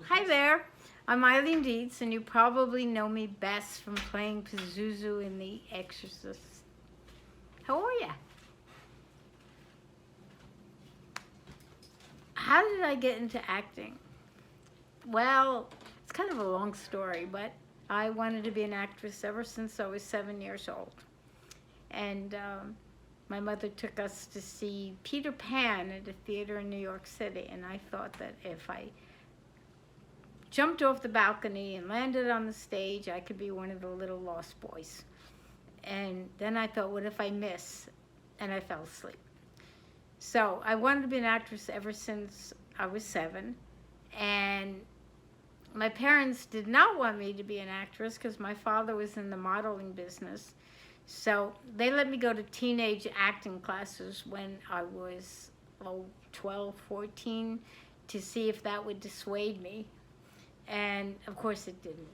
Hi there, I'm Eileen Dietz, and you probably know me best from playing Pazuzu in The Exorcist. How are ya? How did I get into acting? Well, it's kind of a long story, but I wanted to be an actress ever since I was 7 years old. And my mother took us to see Peter Pan at a theater in New York City, and I thought that if I jumped off the balcony and landed on the stage, I could be one of the little lost boys. And then I thought, what if I miss? And I fell asleep. So I wanted to be an actress ever since I was 7. And my parents did not want me to be an actress because my father was in the modeling business. So they let me go to teenage acting classes when I was 12, 14 to see if that would dissuade me. And of course it didn't.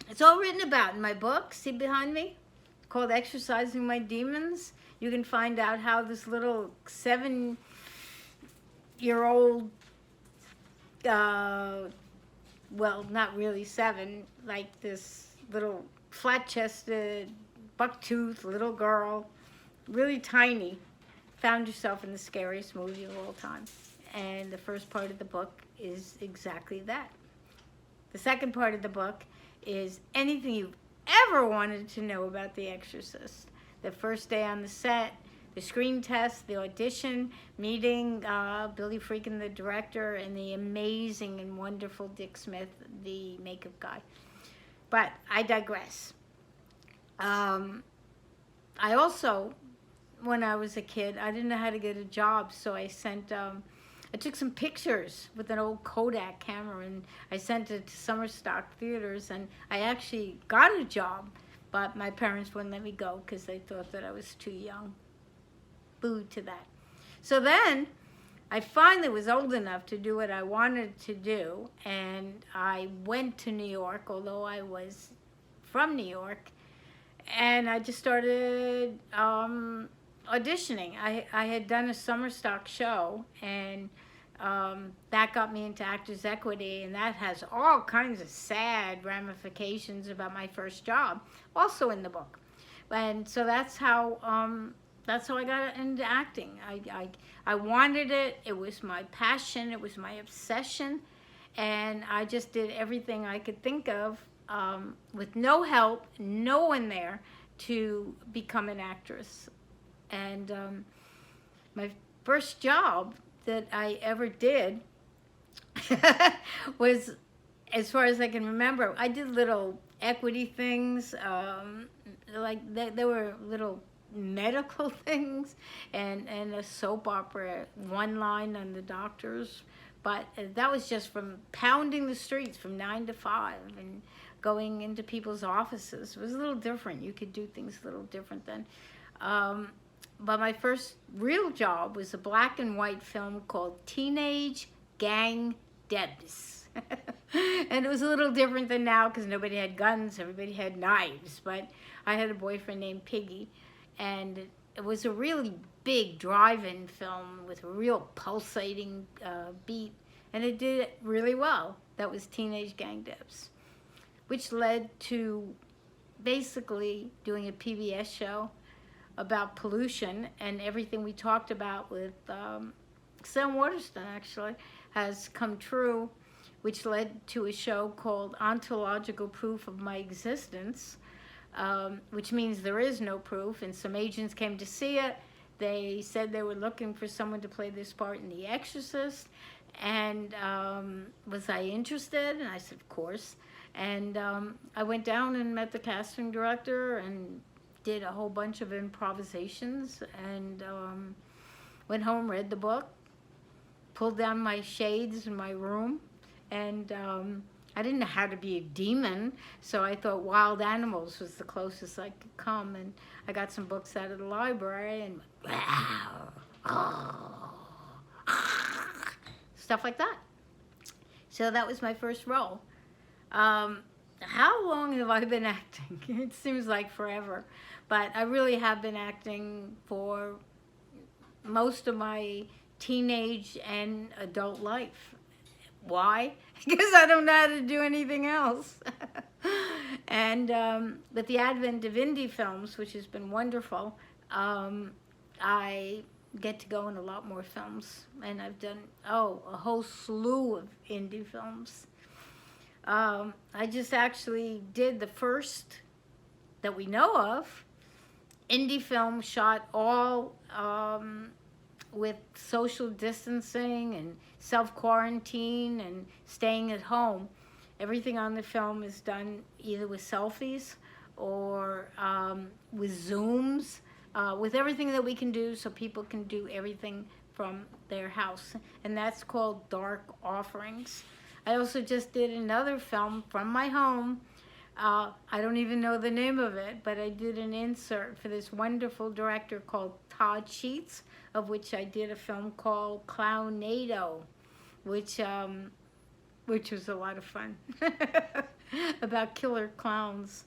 It's all written about in my book, see behind me, called Exorcising My Demons. You can find out how this little 7-year-old, well, not really 7, like this little flat-chested, buck-toothed little girl, really tiny, found herself in the scariest movie of all time. And the first part of the book is exactly that. The second part of the book is anything you've ever wanted to know about The Exorcist. The first day on the set, the screen test, the audition, meeting Billy Friedkin, the director, and the amazing and wonderful Dick Smith, the makeup guy. But I digress. I also, when I was a kid, I didn't know how to get a job, so I took some pictures with an old Kodak camera, and I sent it to summer stock theaters, and I actually got a job, but my parents wouldn't let me go because they thought that I was too young. Boo to that. So then I finally was old enough to do what I wanted to do, and I went to New York, although I was from New York, and I just started auditioning. I had done a summer stock show, and that got me into Actors Equity, and that has all kinds of sad ramifications about my first job, also in the book. And so that's how I got into acting. I wanted it. It was my passion. It was my obsession, and I just did everything I could think of with no help, no one there, to become an actress. And my first job that I ever did was, as far as I can remember, I did little equity things, like there were little medical things and a soap opera, one line on the doctors. But that was just from pounding the streets from 9 to 5 and going into people's offices. It was a little different. You could do things a little different then. But my first real job was a black and white film called Teenage Gang Debs. And it was a little different than now because nobody had guns, everybody had knives. But I had a boyfriend named Piggy, and it was a really big drive-in film with a real pulsating beat, and it did really well. That was Teenage Gang Debs, which led to basically doing a PBS show about pollution, and everything we talked about with Sam Waterston actually has come true, which led to a show called Ontological Proof of My Existence, which means there is no proof, and some agents came to see it. They said they were looking for someone to play this part in The Exorcist, and was I interested? And I said, of course. And I went down and met the casting director and did a whole bunch of improvisations, and went home, read the book, pulled down my shades in my room, and I didn't know how to be a demon, so I thought wild animals was the closest I could come, and I got some books out of the library, and stuff like that. So that was my first role. How long have I been acting? It seems like forever, but I really have been acting for most of my teenage and adult life. Why? Because I don't know how to do anything else. And with the advent of indie films, which has been wonderful, I get to go in a lot more films. And I've done, a whole slew of indie films. I just actually did the first that we know of indie film shot all with social distancing and self-quarantine and staying at home. Everything on the film is done either with selfies or with Zooms, with everything that we can do so people can do everything from their house. And that's called Dark Offerings. I also just did another film from my home. I don't even know the name of it, but I did an insert for this wonderful director called Todd Sheets, of which I did a film called Clownado, which was a lot of fun, about killer clowns.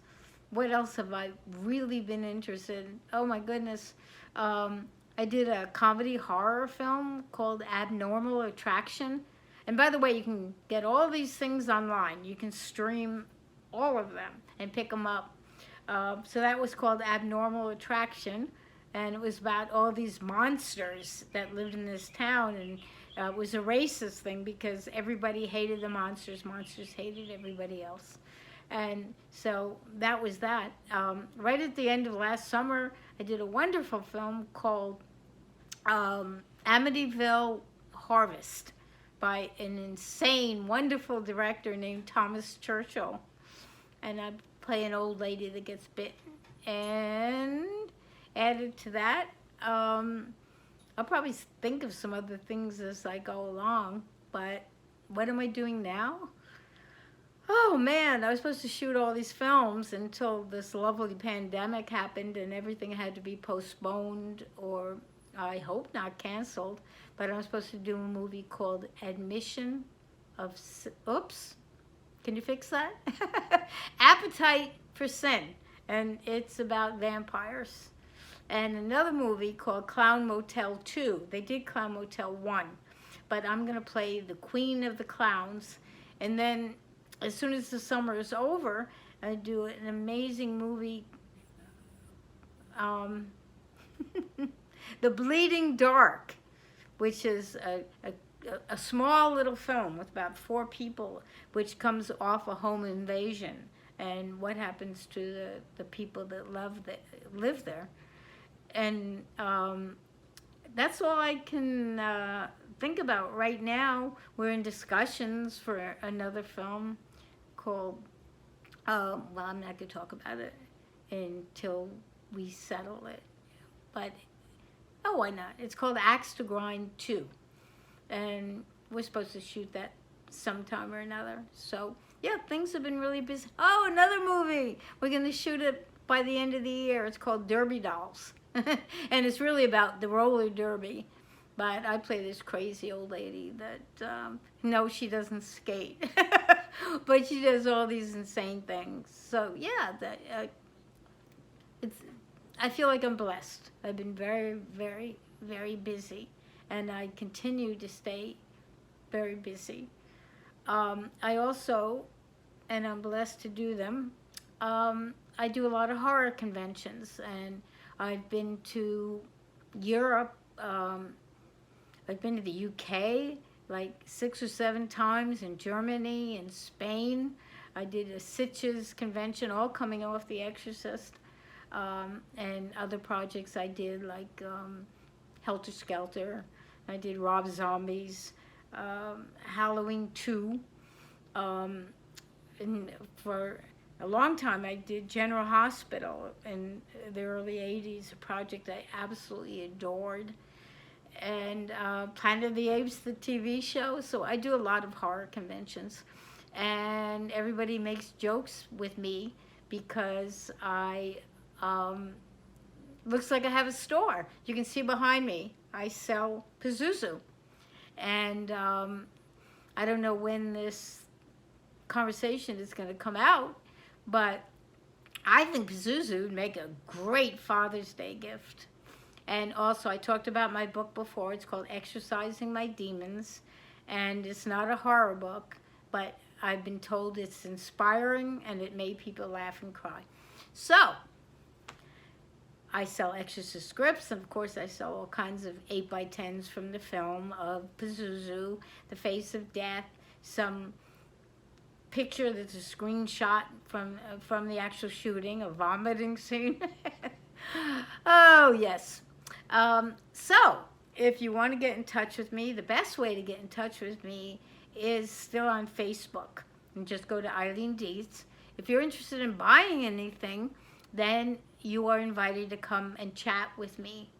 What else have I really been interested in? Oh my goodness. I did a comedy horror film called Abnormal Attraction. And by the way, you can get all these things online. You can stream all of them and pick them up. So that was called Abnormal Attraction. And it was about all these monsters that lived in this town. And it was a racist thing because everybody hated the monsters. Monsters hated everybody else. And so that was that. Right at the end of last summer, I did a wonderful film called Amityville Harvest by an insane, wonderful director named Thomas Churchill. And I play an old lady that gets bitten. And added to that, I'll probably think of some other things as I go along. But what am I doing now? Oh man, I was supposed to shoot all these films until this lovely pandemic happened and everything had to be postponed or I hope not canceled. But I'm supposed to do a movie called Admission of, oops, can you fix that? Appetite for Sin, and it's about vampires. And another movie called Clown Motel 2. They did Clown Motel 1, but I'm gonna play the queen of the clowns. And then as soon as the summer is over, I do an amazing movie, The Bleeding Dark, which is a small little film with about 4 people, which comes off a home invasion and what happens to the people that live there. And that's all I can think about right now. We're in discussions for another film called, well, I'm not going to talk about it until we settle it. But, oh, why not? It's called Axe to Grind 2. And we're supposed to shoot that sometime or another. So, yeah, things have been really busy. Oh, another movie. We're going to shoot it by the end of the year. It's called Derby Dolls. And it's really about the roller derby. But I play this crazy old lady that, no, she doesn't skate. But she does all these insane things. So, yeah, I feel like I'm blessed. I've been very, very, very busy. And I continue to stay very busy. I also, and I'm blessed to do them, I do a lot of horror conventions. And I've been to Europe. I've been to the UK like 6 or 7 times, in Germany and Spain. I did a Sitges convention, all coming off The Exorcist, and other projects I did like Helter Skelter. I did Rob Zombie's Halloween 2. And for a long time I did General Hospital in the early 80s, a project I absolutely adored. And Planet of the Apes, the TV show. So I do a lot of horror conventions. And everybody makes jokes with me because I, looks like I have a store. You can see behind me, I sell Pazuzu. And I don't know when this conversation is going to come out, but I think Pazuzu would make a great Father's Day gift. And also, I talked about my book before. It's called Exorcising My Demons. And it's not a horror book, but I've been told it's inspiring and it made people laugh and cry. So, I sell Exorcist scripts, and of course I sell all kinds of 8x10s from the film of Pazuzu, The Face of Death, some picture that's a screenshot from the actual shooting, a vomiting scene. Oh, yes. So, if you want to get in touch with me, the best way to get in touch with me is still on Facebook. And just go to Eileen Dietz. If you're interested in buying anything, then you are invited to come and chat with me.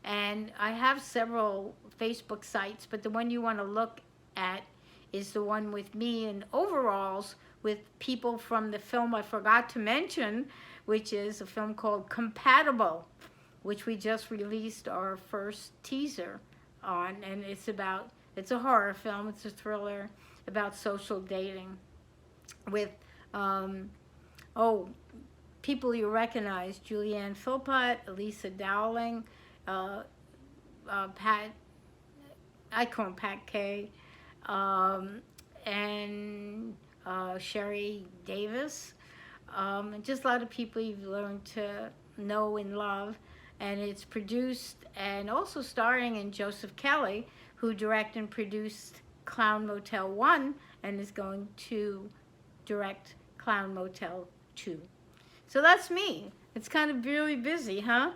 And I have several Facebook sites, but the one you want to look at is the one with me in overalls with people from the film I forgot to mention, which is a film called Compatible, which we just released our first teaser on. And it's a horror film, it's a thriller about social dating with, people you recognize: Julianne Philpott, Elisa Dowling, Pat, I call him Pat Kay, and Sherry Davis. Just a lot of people you've learned to know and love. And it's produced and also starring in Joseph Kelly, who directed and produced Clown Motel 1 and is going to direct Clown Motel 2. So that's me. It's kind of really busy, huh?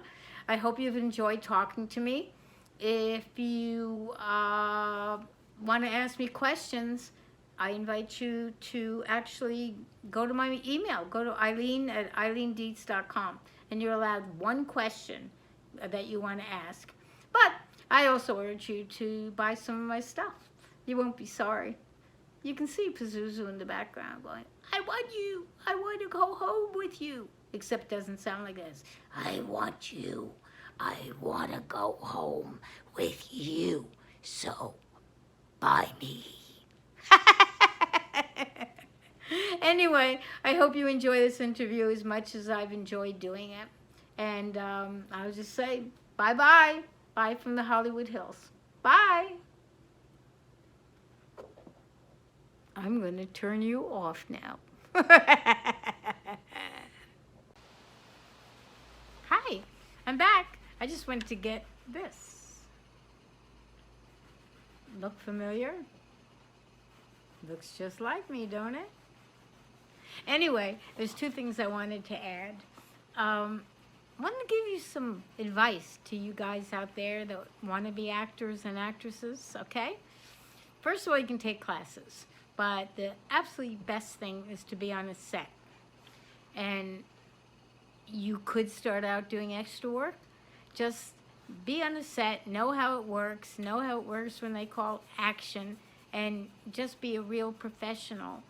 I hope you've enjoyed talking to me. If you want to ask me questions, I invite you to actually go to my email. Go to Eileen@eileendietz.com, and you're allowed one question that you want to ask. But I also urge you to buy some of my stuff. You won't be sorry. You can see Pazuzu in the background going, I want to go home with you. Except it doesn't sound like this. I want to go home with you. So, buy me. Anyway, I hope you enjoy this interview as much as I've enjoyed doing it. And I'll just say bye-bye. Bye from the Hollywood Hills. Bye. I'm going to turn you off now. Hi, I'm back. I just went to get this. Look familiar? Looks just like me, don't it? Anyway, there's two things I wanted to add. I want to give you some advice to you guys out there that want to be actors and actresses, okay? First of all, you can take classes, but the absolutely best thing is to be on a set. And you could start out doing extra work. Just be on a set, know how it works when they call action, and just be a real professional.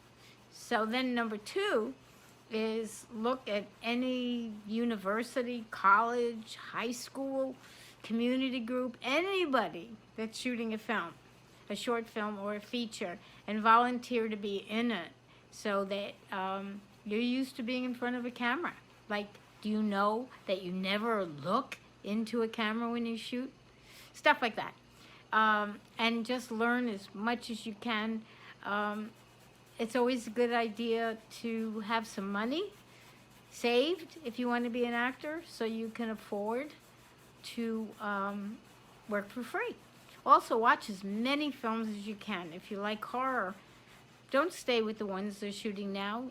So then number two is look at any university, college, high school, community group, anybody that's shooting a film, a short film or a feature, and volunteer to be in it so that you're used to being in front of a camera. Like, do you know that you never look into a camera when you shoot? Stuff like that. And just learn as much as you can. It's always a good idea to have some money saved if you want to be an actor, so you can afford to work for free. Also, watch as many films as you can. If you like horror, don't stay with the ones they're shooting now.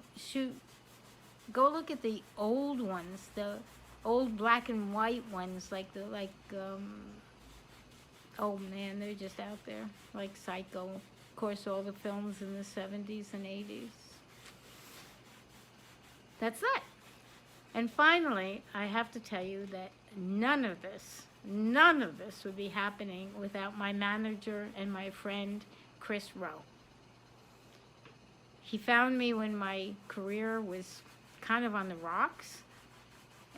Go look at the old ones, the old black and white ones, oh man, they're just out there, like Psycho. Of course, all the films in the 70s and 80s. That's that. And finally, I have to tell you that none of this would be happening without my manager and my friend, Chris Rowe. He found me when my career was kind of on the rocks,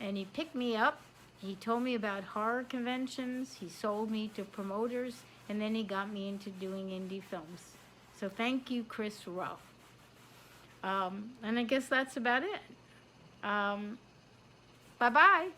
and he picked me up. He told me about horror conventions, he sold me to promoters, and then he got me into doing indie films. So thank you, Chris Rowe. And I guess that's about it. Bye-bye.